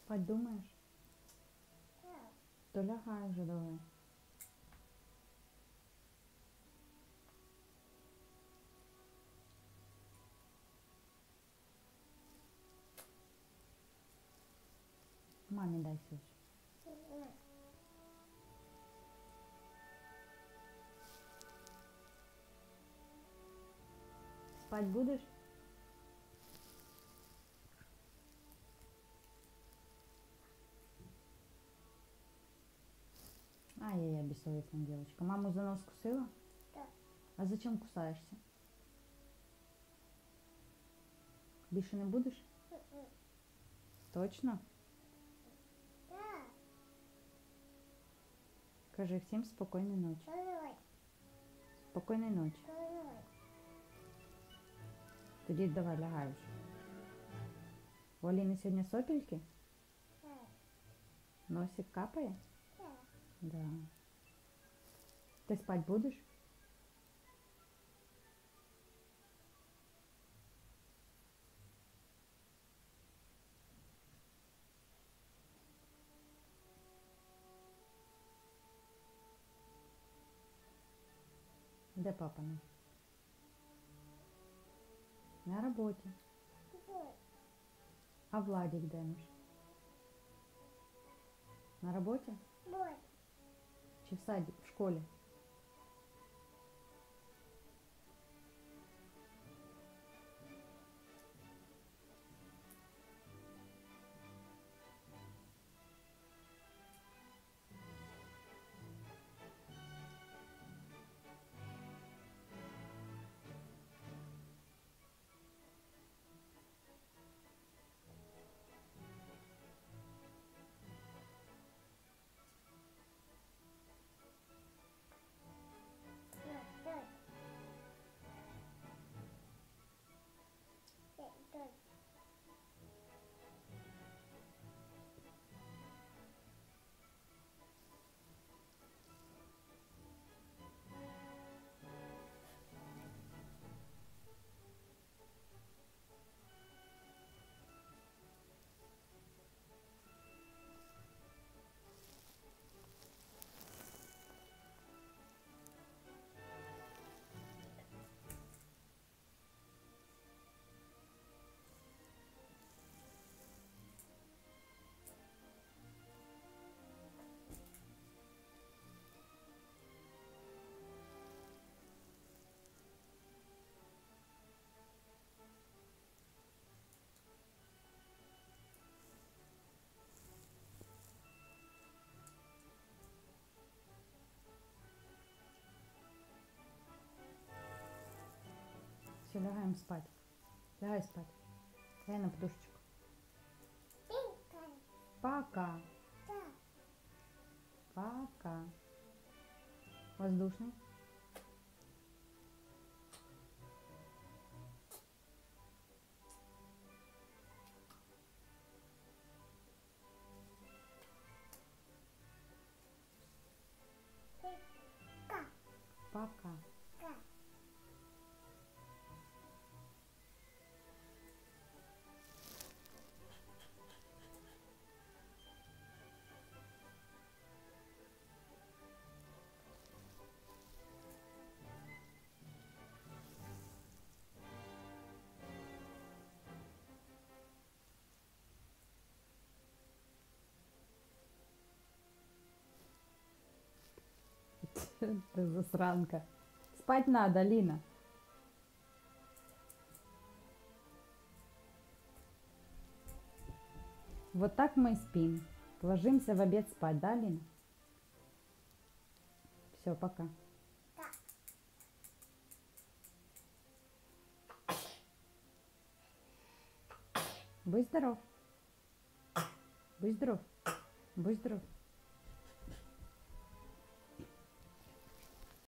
Спать думаєш? Так. То лягай вже давай. Мамі дай сюди. Спать будеш? Ай-яй-яй, бессовестная девочка. Маму за нос кусила? Так. А зачем кусаешься? Більше не будеш? Точно? Так. Кажи всім спокійної ночі. Ой, Спокійної ночі. ой, Тоді давай лягай вже. У Аліни сьогодні сопельки? так. Носик капає? Так. Да. Ти спать будеш? Де папа наш? На роботі. Ой, А Владик де наш? На роботі? ой. Чи в саді, в школі? Все, лягаем спать. Лягай спать. Лягай на подушечку. Пока. Пока. Воздушный. Пока. Ты засранка. Спать надо, Лина. Вот так мы и спим. Ложимся в обед спать, да, Лина? Все, пока. Будь здоров. Будь здоров. Будь здоров.